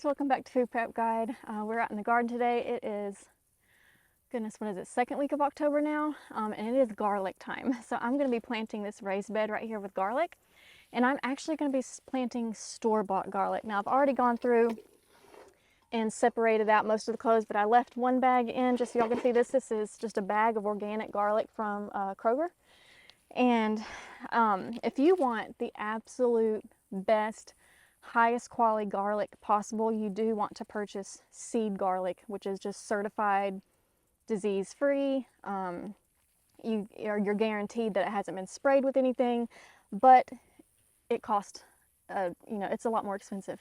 welcome back to Food Prep Guide. We're out in the garden today. It is, goodness, what is it, second week of October now, and it is garlic time. So I'm going to be planting this raised bed right here with garlic, and I'm actually going to be planting store-bought garlic. Now I've already gone through and separated out most of the cloves, but I left one bag in just so y'all can see this. This is just a bag of organic garlic from Kroger. And if you want the absolute best, highest quality garlic possible, you do want to purchase seed garlic, which is just certified disease-free. You're guaranteed that it hasn't been sprayed with anything, but it costs, it's a lot more expensive.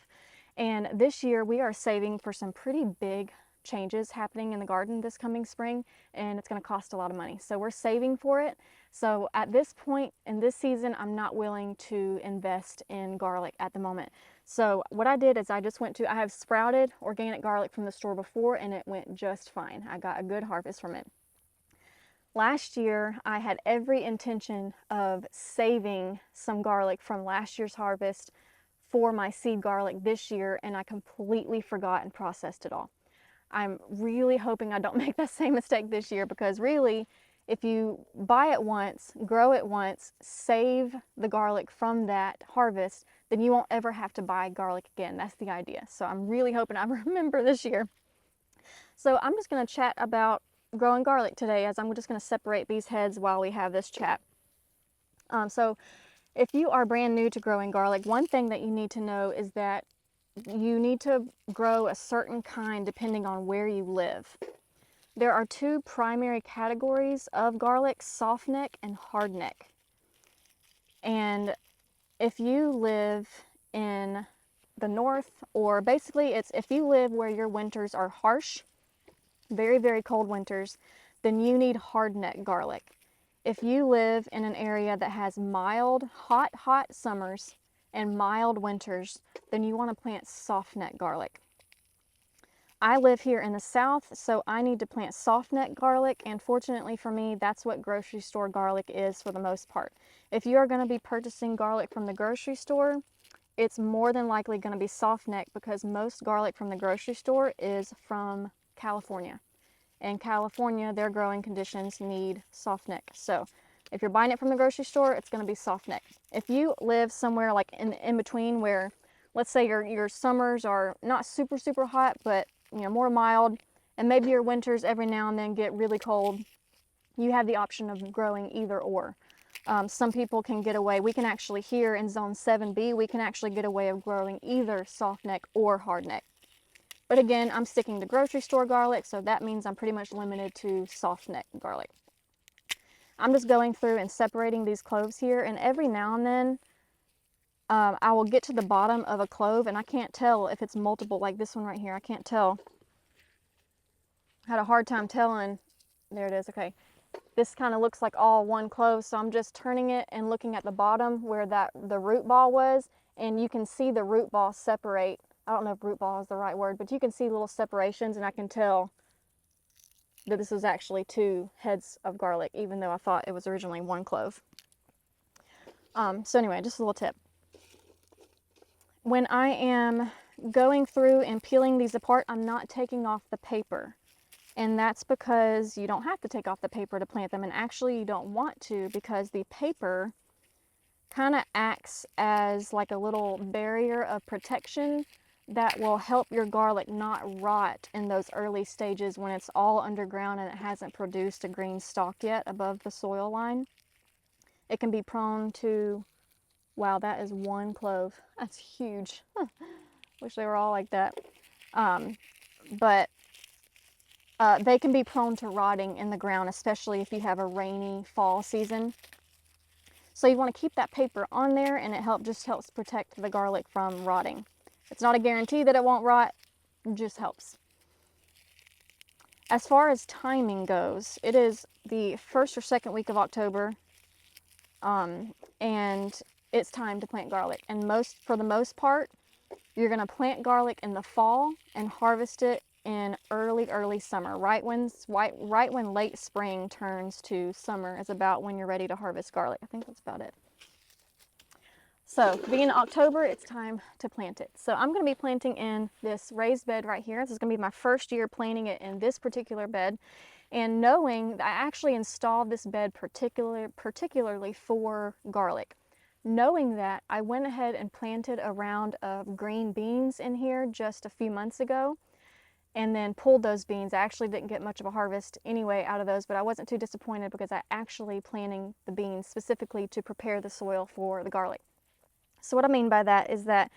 And this year we are saving for some pretty big changes happening in the garden this coming spring, and it's going to cost a lot of money. So we're saving for it. So at this point in this season, I'm not willing to invest in garlic at the moment. So what I did is I have sprouted organic garlic from the store before, and it went just fine. I got a good harvest from it. Last year, I had every intention of saving some garlic from last year's harvest for my seed garlic this year, and I completely forgot and processed it all. I'm really hoping I don't make that same mistake this year, because really, if you buy it once, grow it once, save the garlic from that harvest, then you won't ever have to buy garlic again. That's the idea. So I'm really hoping I remember this year. So I'm just going to chat about growing garlic today, as I'm just going to separate these heads while we have this chat. So if you are brand new to growing garlic, one thing that you need to know is that you need to grow a certain kind depending on where you live. There are two primary categories of garlic: softneck and hardneck. And if you live in the north, or basically it's if you live where your winters are harsh, very, very cold winters, then you need hardneck garlic. If you live in an area that has mild, hot summers and mild winters, then you want to plant softneck garlic. I live here in the south, so I need to plant softneck garlic, and fortunately for me, that's what grocery store garlic is for the most part. If you are going to be purchasing garlic from the grocery store, it's more than likely going to be softneck, because most garlic from the grocery store is from California. In California, their growing conditions need softneck. So if you're buying it from the grocery store, it's going to be softneck. If you live somewhere like in between, where let's say your summers are not super, super hot, but more mild, and maybe your winters every now and then get really cold, you have the option of growing either or. Some people can get away. We can actually, here in zone 7B, we can actually get away of growing either softneck or hardneck. But again, I'm sticking to grocery store garlic, so that means I'm pretty much limited to softneck garlic. I'm just going through and separating these cloves here, and every now and then I will get to the bottom of a clove, and I can't tell if it's multiple, like this one right here. I can't tell. I had a hard time telling. There it is. Okay. This kind of looks like all one clove, so I'm just turning it and looking at the bottom where the root ball was, and you can see the root ball separate. I don't know if root ball is the right word, but you can see little separations, and I can tell that this is actually two heads of garlic, even though I thought it was originally one clove. So anyway, just a little tip. When I am going through and peeling these apart, I'm not taking off the paper. And that's because you don't have to take off the paper to plant them. And actually you don't want to, because the paper kind of acts as like a little barrier of protection that will help your garlic not rot in those early stages when it's all underground and it hasn't produced a green stalk yet above the soil line. It can be prone to, wow, that is one clove. That's huge. Wish they were all like that. But they can be prone to rotting in the ground, especially if you have a rainy fall season. So you want to keep that paper on there, and it just helps protect the garlic from rotting. It's not a guarantee that it won't rot, it just helps. As far as timing goes, it is the first or second week of October, and it's time to plant garlic. And for the most part, you're going to plant garlic in the fall and harvest it in early summer. Right when late spring turns to summer is about when you're ready to harvest garlic. I think that's about it. So being October, it's time to plant it. So I'm going to be planting in this raised bed right here. This is going to be my first year planting it in this particular bed. And knowing that I actually installed this bed particularly for garlic. Knowing that, I went ahead and planted a round of green beans in here just a few months ago and then pulled those beans. I actually didn't get much of a harvest anyway out of those, but I wasn't too disappointed because I actually planted the beans specifically to prepare the soil for the garlic. So what I mean by that is that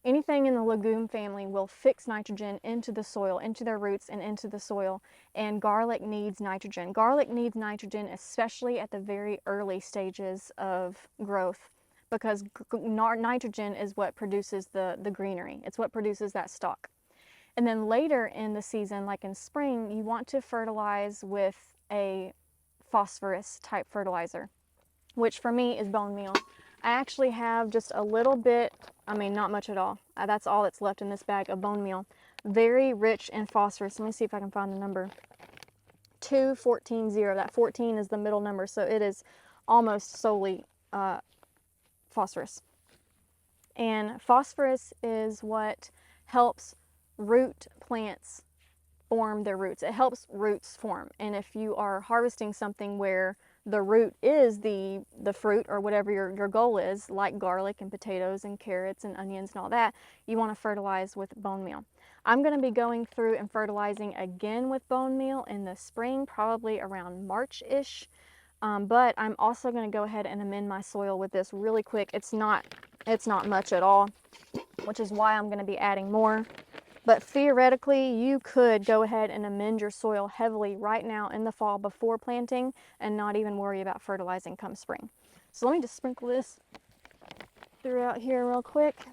anything in the legume family will fix nitrogen into the soil, into their roots and into the soil, and garlic needs nitrogen. Garlic needs nitrogen especially at the very early stages of growth because nitrogen is what produces the greenery. It's what produces that stalk. And then later in the season, like in spring, you want to fertilize with a phosphorus type fertilizer, which for me is bone meal. I actually have just a little bit, I mean not much at all. That's all that's left in this bag of bone meal. Very rich in phosphorus. Let me see if I can find the number. 2,14,0. That 14 is the middle number, so it is almost solely phosphorus. And phosphorus is what helps root plants form their roots. It helps roots form. And if you are harvesting something where the root is the fruit or whatever your goal is, like garlic and potatoes and carrots and onions and all that, you want to fertilize with bone meal. I'm going to be going through and fertilizing again with bone meal in the spring, probably around March-ish. But I'm also going to go ahead and amend my soil with this really quick. It's not much at all, which is why I'm going to be adding more. But theoretically, you could go ahead and amend your soil heavily right now in the fall before planting and not even worry about fertilizing come spring. So let me just sprinkle this throughout here real quick.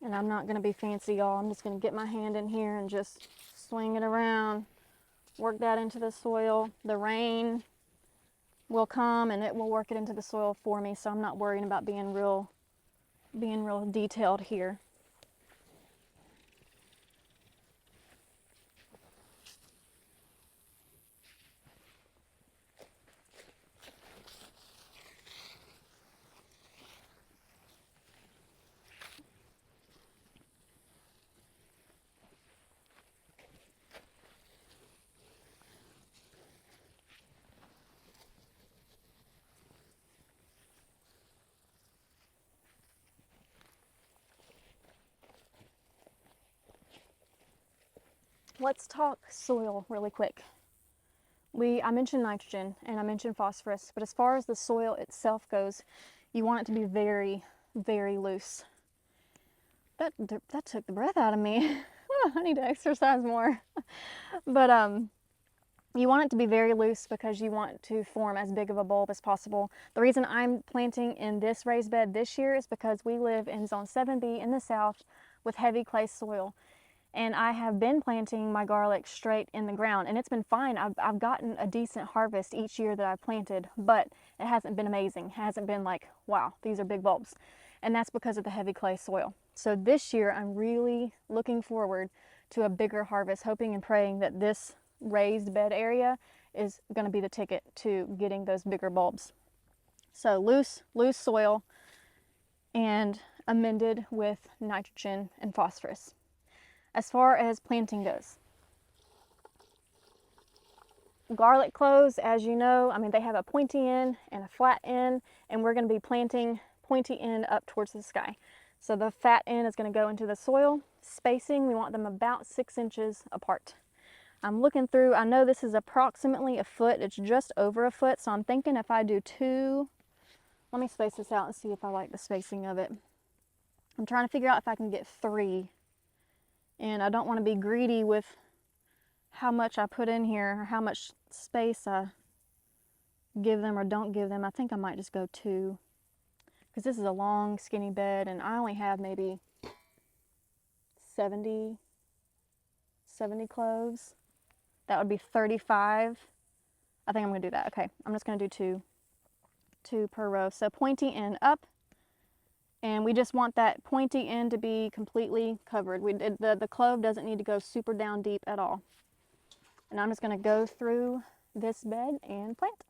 And I'm not going to be fancy, y'all. I'm just going to get my hand in here and just swing it around, work that into the soil. The rain will come and it will work it into the soil for me, so I'm not worrying about being real detailed here. Let's talk soil really quick. I mentioned nitrogen and I mentioned phosphorus, but as far as the soil itself goes, you want it to be very, very loose. That took the breath out of me. I need to exercise more. But you want it to be very loose because you want to form as big of a bulb as possible. The reason I'm planting in this raised bed this year is because we live in zone 7B in the south with heavy clay soil. And I have been planting my garlic straight in the ground and it's been fine. I've gotten a decent harvest each year that I've planted, but it hasn't been amazing. It hasn't been like, wow, these are big bulbs. And that's because of the heavy clay soil. So this year I'm really looking forward to a bigger harvest, hoping and praying that this raised bed area is going to be the ticket to getting those bigger bulbs. So loose soil and amended with nitrogen and phosphorus. As far as planting goes, garlic cloves, as you know, I mean, they have a pointy end and a flat end, and we're going to be planting pointy end up towards the sky. So the fat end is going to go into the soil. Spacing, we want them about 6 inches apart. I'm looking through, I know this is approximately a foot. It's just over a foot, so I'm thinking if I do 2, let me space this out and see if I like the spacing of it. I'm trying to figure out if I can get 3. And I don't want to be greedy with how much I put in here or how much space I give them or don't give them. I think I might just go 2 because this is a long skinny bed and I only have maybe 70 cloves. That would be 35 I think I'm going to do that. Okay, I'm just going to do two per row. So pointy end up, and we just want that pointy end to be completely covered. The clove doesn't need to go super down deep at all. And I'm just going to go through this bed and plant.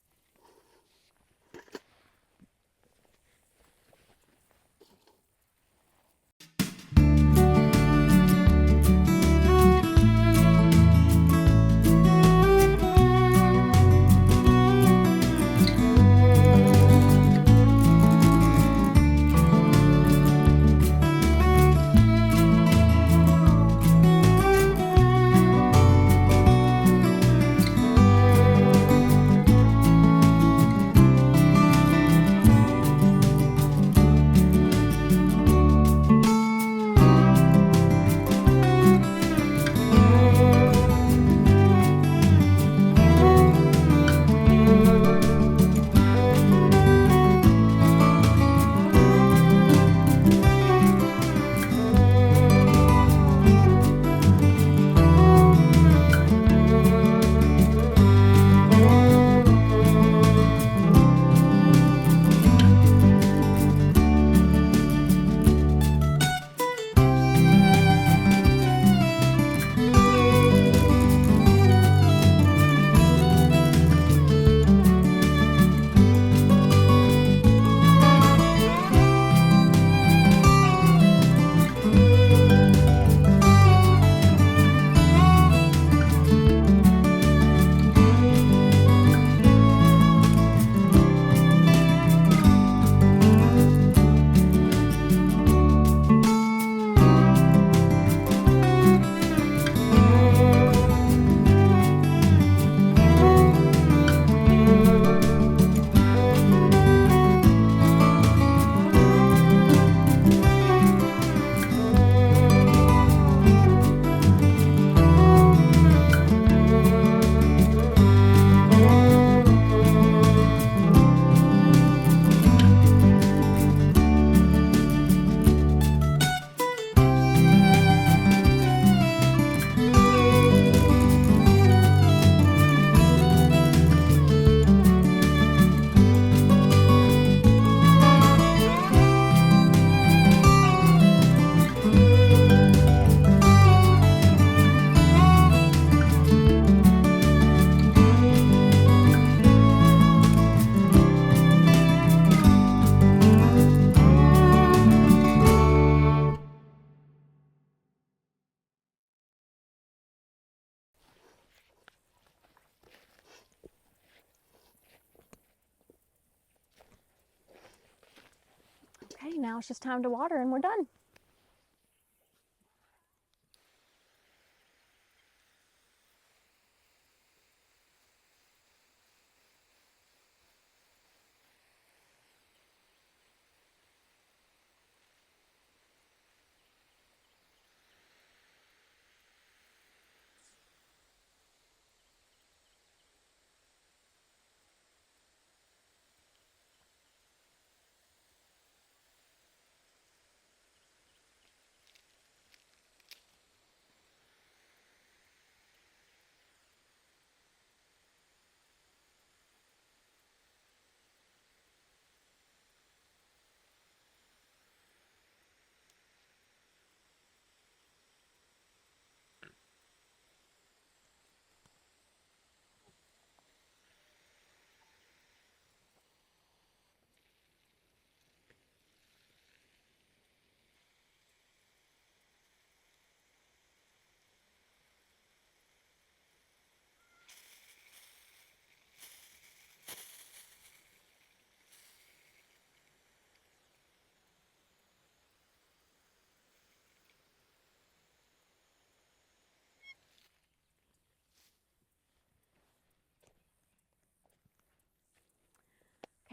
Okay, now it's just time to water and we're done.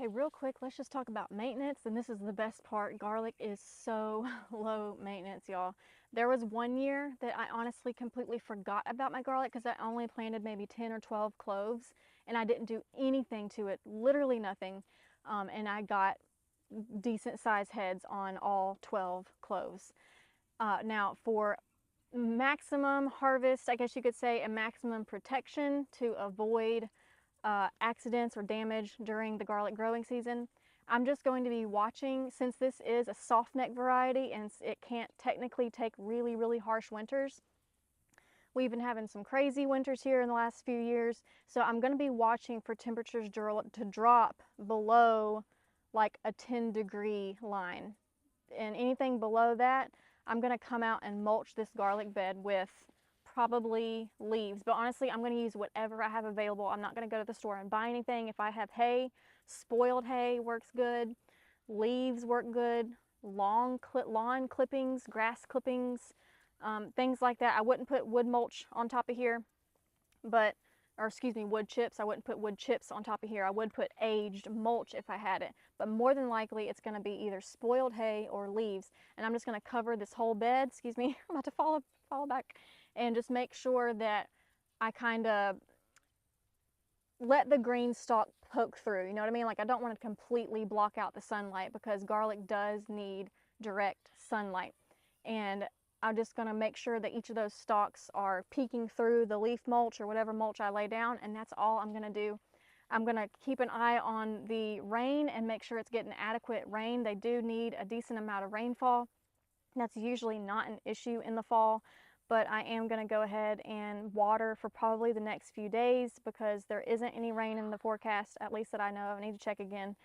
Okay, real quick, let's just talk about maintenance, and this is the best part. Garlic is so low maintenance, y'all. There was one year that I honestly completely forgot about my garlic because I only planted maybe 10 or 12 cloves, and I didn't do anything to it, literally nothing, and I got decent size heads on all 12 cloves. Now, for maximum harvest, I guess you could say, and maximum protection to avoid accidents or damage during the garlic growing season. I'm just going to be watching, since this is a soft neck variety and it can't technically take really, really harsh winters. We've been having some crazy winters here in the last few years, so I'm going to be watching for temperatures to drop below like a 10-degree line. And anything below that, I'm going to come out and mulch this garlic bed with probably leaves. But honestly, I'm going to use whatever I have available. I'm not going to go to the store and buy anything. If I have hay, spoiled hay works good. Leaves work good. Lawn clippings, grass clippings, things like that. I wouldn't put wood mulch on top of here, but, or excuse me, wood chips. I wouldn't put wood chips on top of here. I would put aged mulch if I had it, but more than likely it's going to be either spoiled hay or leaves. And I'm just going to cover this whole bed, excuse me, I'm about to fall back, and just make sure that I kind of let the green stalk poke through, you know what I mean? Like, I don't want to completely block out the sunlight because garlic does need direct sunlight. And I'm just going to make sure that each of those stalks are peeking through the leaf mulch or whatever mulch I lay down, and that's all I'm going to do. I'm going to keep an eye on the rain and make sure it's getting adequate rain. They do need a decent amount of rainfall. That's usually not an issue in the fall, but I am going to go ahead and water for probably the next few days because there isn't any rain in the forecast, at least that I know of. I need to check again.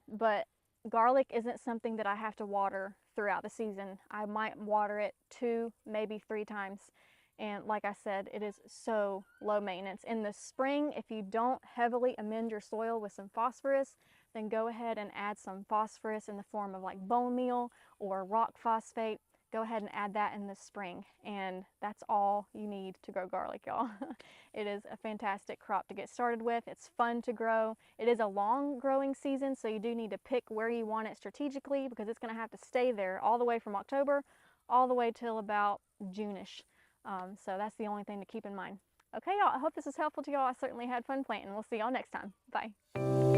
But garlic isn't something that I have to water throughout the season. I might water it 2, maybe 3 times. And like I said, it is so low maintenance. In the spring, if you don't heavily amend your soil with some phosphorus, then go ahead and add some phosphorus in the form of like bone meal or rock phosphate. Go ahead and add that in the spring, and that's all you need to grow garlic, y'all. It is a fantastic crop to get started with. It's fun to grow. It is a long growing season, so you do need to pick where you want it strategically because it's going to have to stay there all the way from October all the way till about June-ish. So that's the only thing to keep in mind. Okay, y'all, I hope this is helpful to y'all. I certainly had fun planting. We'll see y'all next time. Bye.